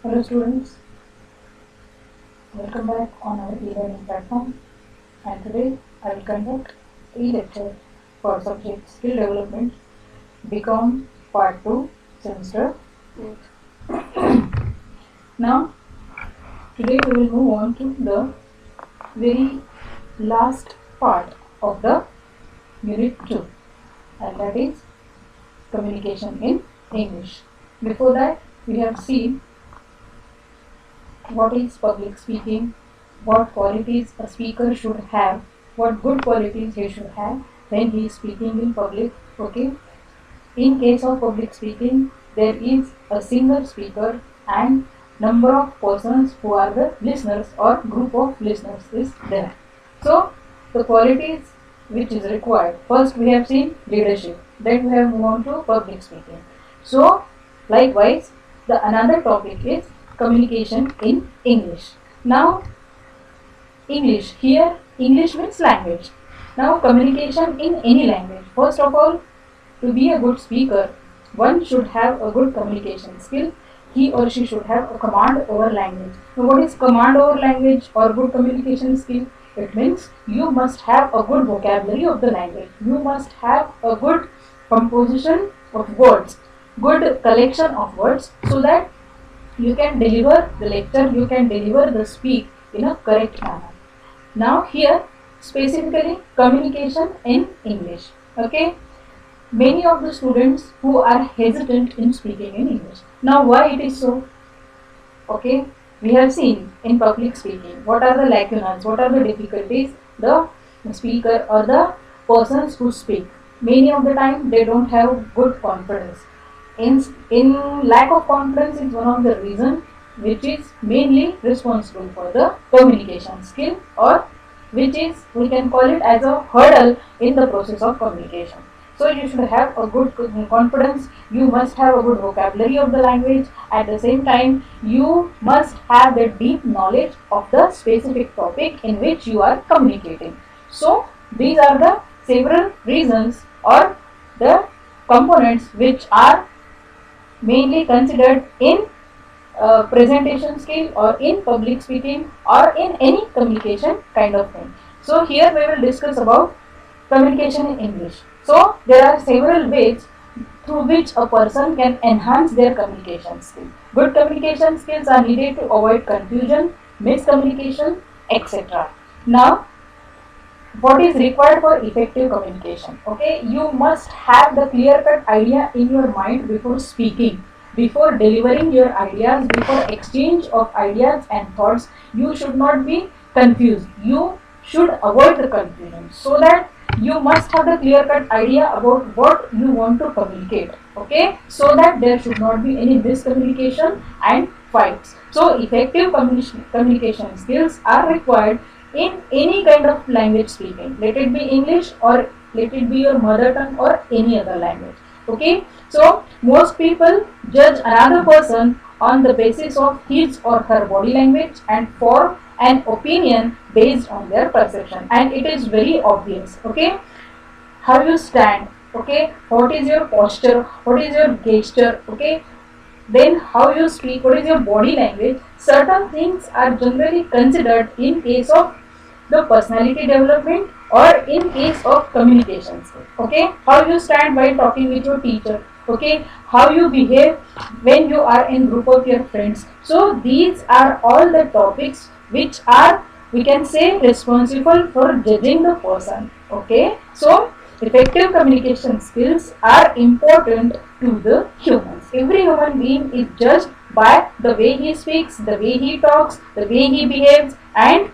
Hello students, welcome back on our e-learning platform, and today I will conduct e-lecture for subject Skill Development BCom Part 2 Semester 8. Now today we will move on to the very last part of the Unit 2, and that is Communication in English. Before that we have seen what is public speaking, what qualities a speaker should have, what good qualities he should have when he is speaking in public. Okay. In case of public speaking, there is a single speaker and number of persons who are the listeners or group of listeners is there. So the qualities which is required. First we have seen leadership. Then we have moved on to public speaking. So likewise, the another topic is communication in English. Now English, here English means language. Now communication in any language. First of all, to be a good speaker, one should have a good communication skill. He or she should have a command over language. Now what is command over language or good communication skill? It means you must have a good vocabulary of the language. You must have a good composition of words, good collection of words, so that you can deliver the lecture, you can deliver the speak in a correct manner. Now here specifically communication in English. Okay, many of the students who are hesitant in speaking in English. Now why it is so? Okay, we have seen in public speaking what are the lacunas, what are the difficulties the speaker or the persons who speak. Many of the time they don't have good confidence. In lack of confidence is one of the reasons which is mainly responsible for the communication skill, or which is, we can call it as a hurdle in the process of communication. So you should have a good confidence, you must have a good vocabulary of the language, at the same time you must have the deep knowledge of the specific topic in which you are communicating. So these are the several reasons or the components which are mainly considered in presentation skill or in public speaking or in any communication kind of thing. So here we will discuss about communication in English. So there are several ways through which a person can enhance their communication skill. Good communication skills are needed to avoid confusion, miscommunication, etc. Now what is required for effective communication? Okay, you must have the clear cut idea in your mind before speaking, before delivering your ideas, before exchange of ideas and thoughts. You should not be confused, you should avoid the confusion, so that you must have the clear cut idea about what you want to communicate. Okay, so that there should not be any miscommunication and fights. So effective communication skills are required in any kind of language speaking, let it be English or let it be your mother tongue or any other language. Okay, so most people judge another person on the basis of his or her body language and form an opinion based on their perception, and it is very obvious. Okay, how you stand, okay, what is your posture, what is your gesture, okay, then how you speak, what is your body language. Certain things are generally considered in case of the personality development or in case of communication skill. Okay, how you stand while talking with your teacher, okay, how you behave when you are in group of your friends. So these are all the topics which are, we can say, responsible for judging the person. Okay, so effective communication skills are important to the humans. Every human being is judged by the way he speaks, the way he talks, the way he behaves, and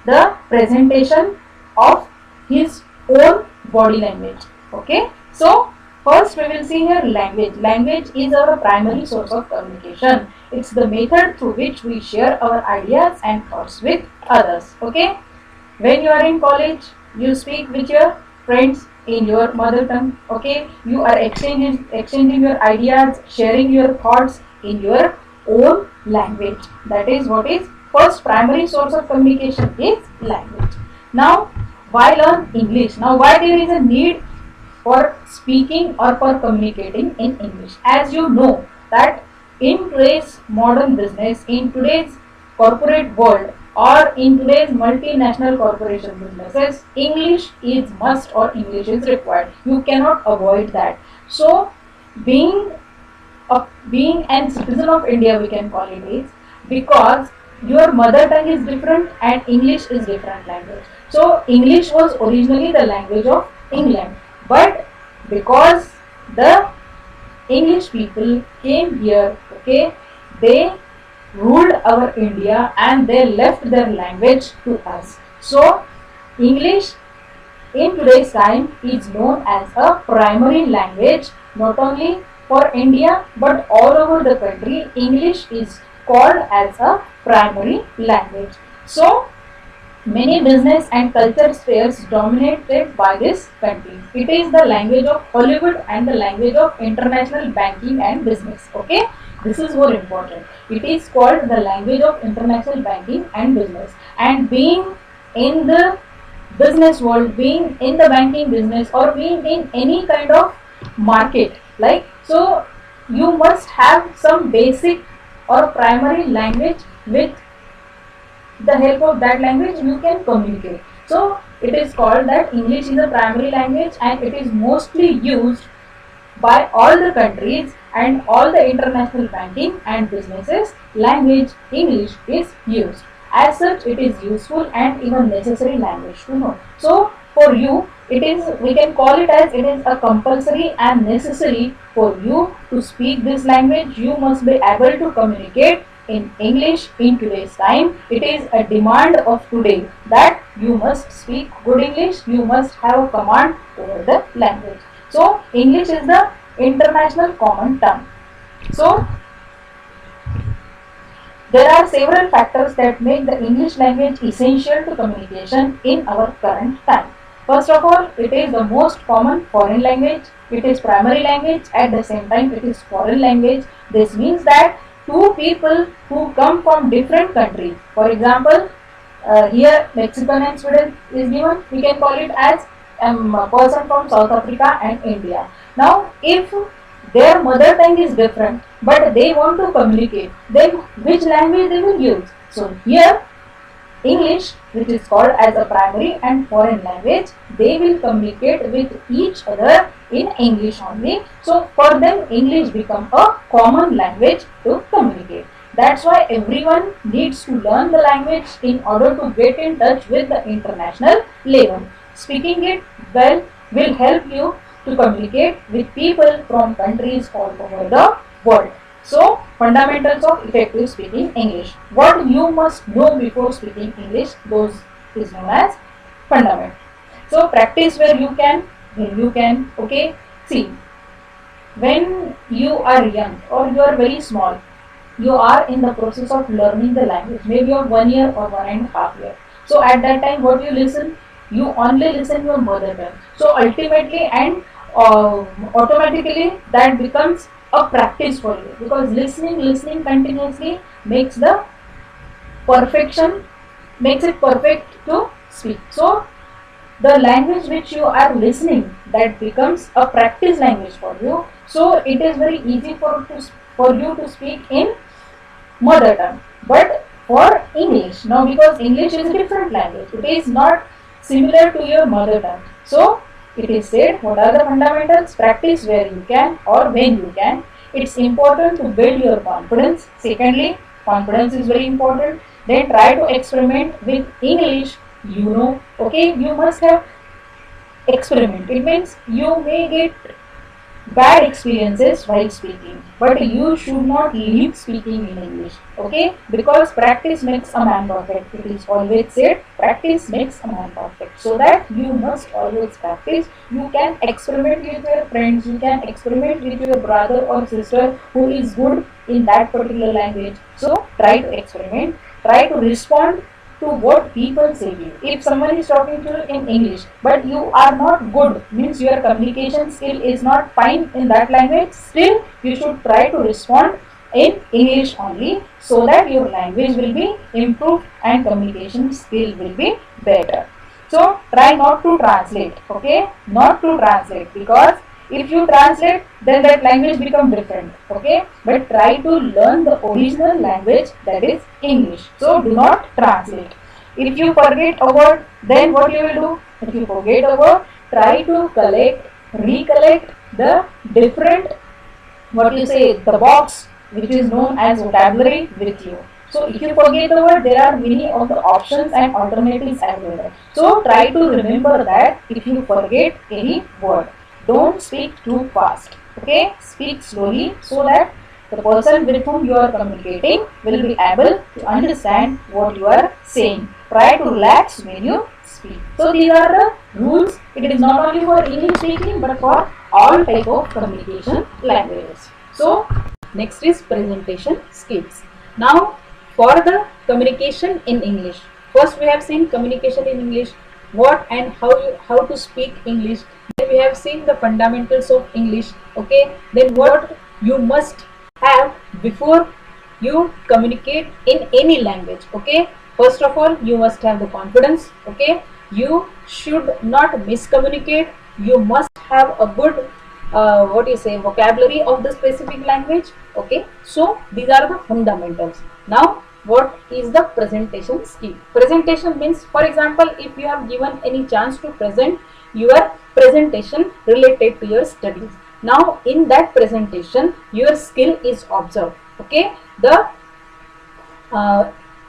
the presentation of his own body language. Okay, so first we will see here language. Language is our primary source of communication. It's the method through which we share our ideas and thoughts with others. Okay, when you are in college, you speak with your friends in your mother tongue. Okay, you are exchanging your ideas, sharing your thoughts in your own language. That is what is first primary source of communication is language. Now why learn English? Now why there is a need for speaking or for communicating in English? As you know that in today's modern business, in today's corporate world, or in today's multinational corporation businesses, English is must or English is required. You cannot avoid that. So, being being an citizen of India, we can call it is, because your mother tongue is different and English is different language. So English was originally the language of England, but because the English people came here, okay, they ruled our India and they left their language to us. So English in today's time is known as a primary language, not only for India but all over the country. English is called as a primary language. So many business and culture spheres dominated by this country. It is the language of Hollywood and the language of international banking and business. Okay, this is more important. It is called the language of international banking and business. And being in the business world, being in the banking business, or being in any kind of market, like, so you must have some basic or primary language. With the help of that language you can communicate. So it is called that English is a primary language and it is mostly used by all the countries and all the international banking and businesses. Language English is used. As such, it is useful and even necessary language to know. So for you, it is, we can call it as, it is a compulsory and necessary for you to speak this language. You must be able to communicate in English in today's time. It is a demand of today that you must speak good English. You must have a command over the language. So English is the international common tongue. So there are several factors that make the English language essential to communication in our current time. First of all, it is the most common foreign language. It is primary language, at the same time it is foreign language. This means that two people who come from different countries, for example, here Mexican and Sweden is given, we can call it as a person from South Africa and India. Now, if their mother tongue is different, but they want to communicate, then which language they will use? So here, English, which is called as a primary and foreign language, they will communicate with each other in English only. So for them, English become a common language to communicate. That's why everyone needs to learn the language in order to get in touch with the international level. Speaking it well will help you to communicate with people from countries all over the world. So, fundamentals of effective speaking English. What you must know before speaking English, those is known as fundament. So, practice where you can, when you can. Okay, see, when you are young or you are very small, you are in the process of learning the language, maybe of 1 year or 1.5 years. So, at that time, what you listen? You only listen your mother tongue. So, ultimately and automatically that becomes a practice for you, because listening continuously makes the perfection, makes it perfect to speak. So the language which you are listening, that becomes a practice language for you. So it is very easy for you to speak in mother tongue. But for English, now because English is a different language, it is not similar to your mother tongue. So it is said, what are the fundamentals? Practice where you can or when you can. It's important to build your confidence. Secondly, confidence is very important. Then try to experiment with English. You know, okay, you must have experiment. It means you may get bad experiences while speaking, but you should not leave speaking in English. Okay, because practice makes a man perfect. It is always said, practice makes a man perfect. So that you must always practice. You can experiment with your friends, you can experiment with your brother or sister who is good in that particular language. So try to experiment, try to respond to what people say to you. If someone is talking to you in English, but you are not good, means your communication skill is not fine in that language, still you should try to respond in English only, so that your language will be improved and communication skill will be better. So try not to translate, okay? Not to translate, because If you translate, then that language become different. Okay, but try to learn the original language, that is English. So do not translate. If you forget a word, then what you will do? If you forget a word, try to recollect the different, what you say, the box which is known as vocabulary with you. So if you forget the word, there are many of the options and alternatives available. So try to remember that if you forget any word. Don't speak too fast. Okay, speak slowly so that the person with whom you are communicating will be able to understand what you are saying. Try to relax when you speak. So these are the rules. It is not only for English speaking but for all type of communication languages. So next is presentation skills. Now for the communication in English, first we have seen communication in English, what and how to speak English. Then we have seen the fundamentals of English. Okay, then what you must have before you communicate in any language. Okay, first of all, you must have the confidence. Okay, you should not miscommunicate. You must have a good what you say, vocabulary of the specific language. Okay, so these are the fundamentals. Now what is the presentation skill? Presentation means, for example, if you have given any chance to present your presentation related to your studies, now in that presentation your skill is observed. Okay, the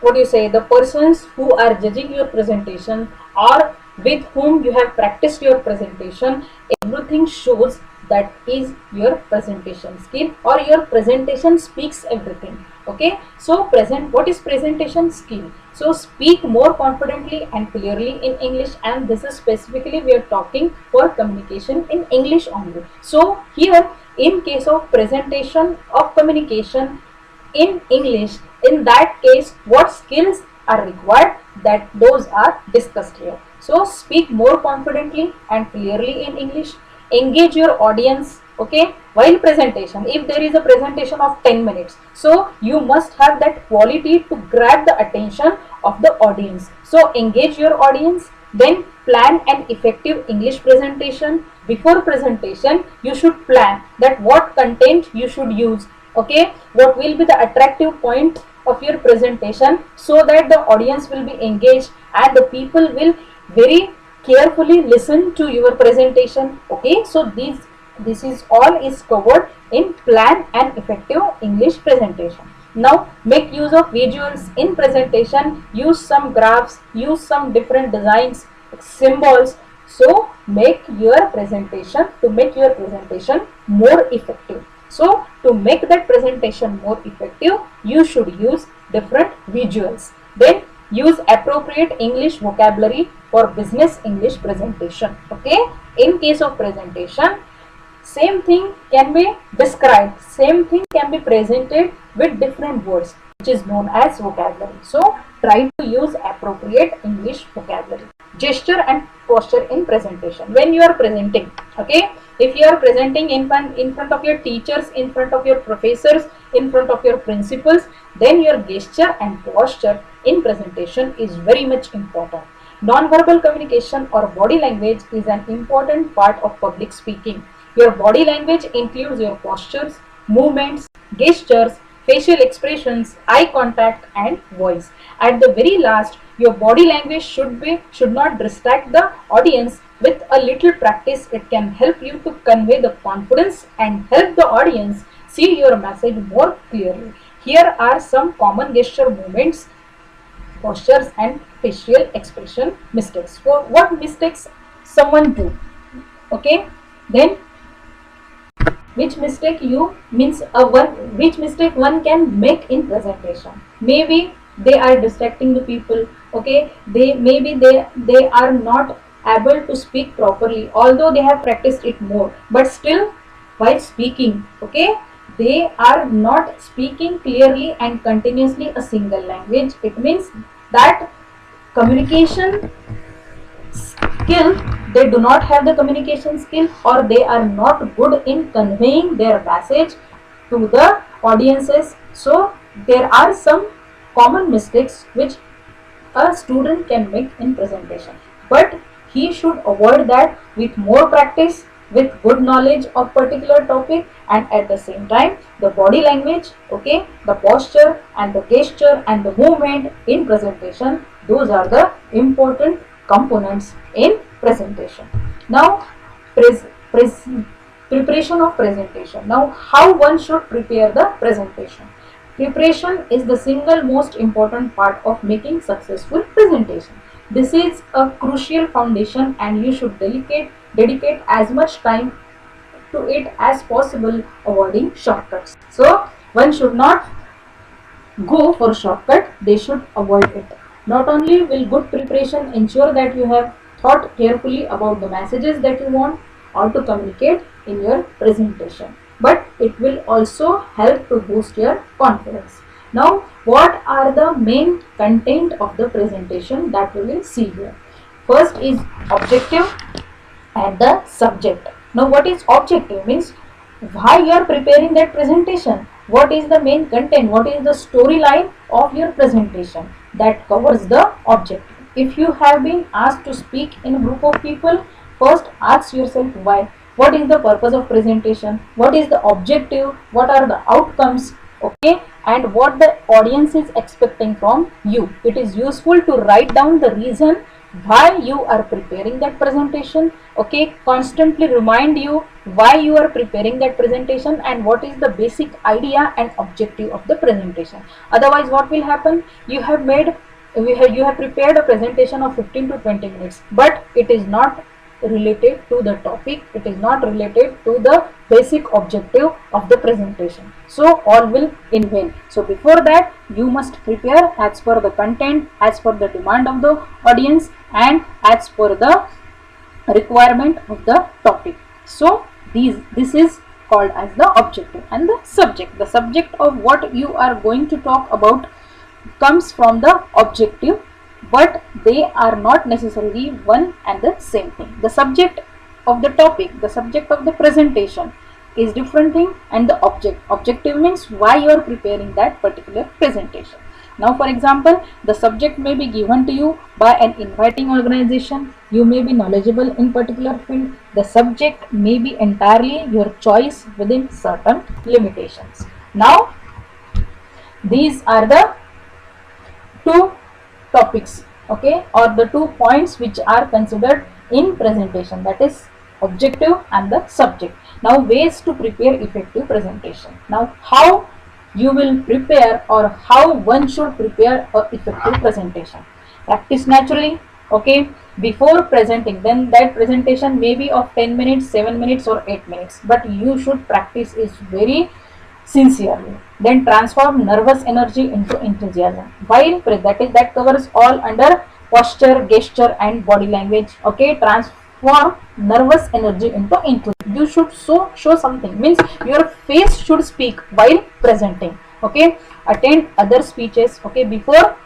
what do you say, the persons who are judging your presentation or with whom you have practiced your presentation, everything shows that is your presentation skill, or your presentation speaks everything. Okay, so what is presentation skill? So speak more confidently and clearly in English, and this is specifically we are talking for communication in English only. So here in case of presentation of communication in English, in that case what skills are required, that those are discussed here. So speak more confidently and clearly in English. Engage your audience. Okay, while presentation, if there is a presentation of 10 minutes, so you must have that quality to grab the attention of the audience. So engage your audience. Then plan an effective English presentation. Before presentation you should plan that what content you should use. Okay, what will be the attractive point of your presentation, so that the audience will be engaged and the people will very carefully listen to your presentation. Okay, so this is all is covered in plan and effective English presentation. Now make use of visuals in presentation. Use some graphs, use some different designs, symbols. So make your presentation more effective. So to make that presentation more effective, you should use different visuals. Then use appropriate English vocabulary for business English presentation. Okay, in case of presentation, same thing can be described, same thing can be presented with different words, which is known as vocabulary. So try to use appropriate English vocabulary. Gesture and posture in presentation. When you are presenting, okay, if you are presenting in front of your teachers, in front of your professors, in front of your principals, then your gesture and posture in presentation is very much important. Non-verbal communication or body language is an important part of public speaking. Your body language includes your postures, movements, gestures, facial expressions, eye contact and voice. At the very last, your body language should not distract the audience. With a little practice, it can help you to convey the confidence and help the audience see your message more clearly. Here are some common gesture movements, postures and facial expression mistakes. For what mistakes someone do? Okay, then which mistake which mistake one can make in presentation? Maybe they are distracting the people. Okay, they are not able to speak properly, although they have practiced it more, but still while speaking, okay, they are not speaking clearly and continuously a single language. It means that communication skill, they do not have the communication skill, or they are not good in conveying their message to the audiences. So there are some common mistakes which a student can make in presentation, but he should avoid that with more practice. with good knowledge of particular topic, and at the same time the body language, okay, the posture and the gesture and the movement in presentation, those are the important components in presentation. Now pres- pres- preparation of presentation. Now how one should prepare the presentation? Preparation is the single most important part of making successful presentation. This is a crucial foundation and you should dedicate as much time to it as possible, avoiding shortcuts. So one should not go for shortcut, they should avoid it. Not only will good preparation ensure that you have thought carefully about the messages that you want or to communicate in your presentation, but it will also help to boost your confidence. Now, what are the main content of the presentation that we will see here? First is objective and the subject. Now, what is objective? Means why you are preparing that presentation, what is the main content, what is the storyline of your presentation, that covers the objective. If you have been asked to speak in a group of people, first ask yourself why, what is the purpose of presentation, what is the objective, what are the outcomes, okay, and what the audience is expecting from you. It is useful to write down the reason why you are preparing that presentation, okay, constantly remind you why you are preparing that presentation and what is the basic idea and objective of the presentation. Otherwise what will happen, you have prepared a presentation of 15 to 20 minutes, but it is not related to the topic, it is not related to the basic objective of the presentation, so all will in vain. So before that you must prepare as per the content, as per the demand of the audience, and as per the requirement of the topic. So this is called as the objective. And the subject, the subject of what you are going to talk about comes from the objective, but they are not necessarily one and the same thing. The subject of the topic, the subject of the presentation is different thing, and the objective means why you are preparing that particular presentation. Now for example, the subject may be given to you by an inviting organization, you may be knowledgeable in particular field, the subject may be entirely your choice within certain limitations. Now these are the two topics, okay, or the 2 points which are considered in presentation, that is objective and the subject. Now ways to prepare effective presentation. Now how you will prepare, or how one should prepare a effective presentation? Practice naturally, okay, before presenting. Then that presentation may be of 10 minutes, 7 minutes or 8 minutes, but you should practice is very sincerely. Then transform nervous energy into enthusiasm. While that covers all under posture, gesture and body language, okay. Transform nervous energy into enthusiasm. You should show something, means your face should speak while presenting, okay. Attend other speeches, okay. Before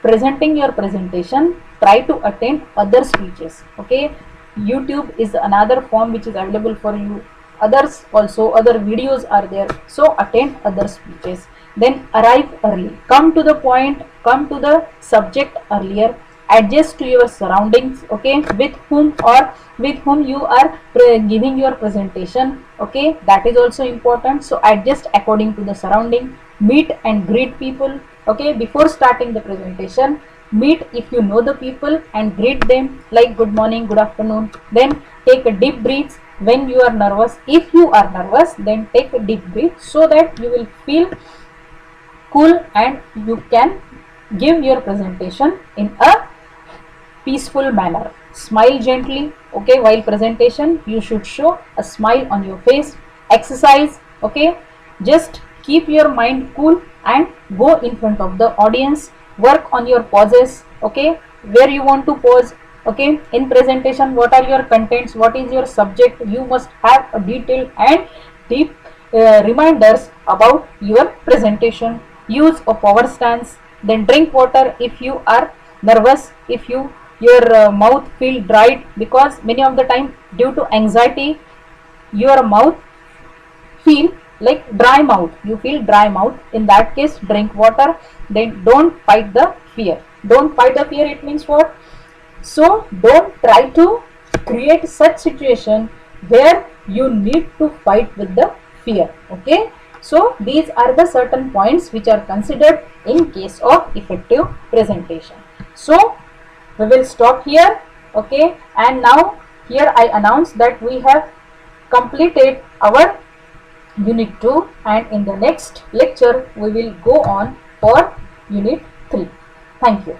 presenting your presentation, try to attend other speeches, okay. YouTube is another form which is available for you, others also, other videos are there, so attend other speeches. Then arrive early, come to the point, come to the subject earlier, adjust to your surroundings, okay, with whom you are giving your presentation, okay, that is also important. So adjust according to the surrounding. Meet and greet people, okay, before starting the presentation. Meet if you know the people and greet them like good morning, good afternoon. Then take a deep breath when you are nervous. If you are nervous, then take a deep breath so that you will feel cool and you can give your presentation in a peaceful manner. Smile gently, okay, while presentation you should show a smile on your face. Exercise, okay, just keep your mind cool and go in front of the audience. Work on your pauses, okay, where you want to pause, okay. In presentation, what are your contents, what is your subject, you must have a detailed and deep reminders about your presentation. Use a power stance. Then drink water if you are nervous, if your mouth feel dried, because many of the time due to anxiety your mouth feel like dry mouth, you feel dry mouth, in that case drink water. Then don't fight the fear, it means what? So don't try to create such situation where you need to fight with the fear. Okay, so these are the certain points which are considered in case of effective presentation. So we will stop here. Okay, and now here I announce that we have completed our unit 2, and in the next lecture we will go on for unit 3. Thank you.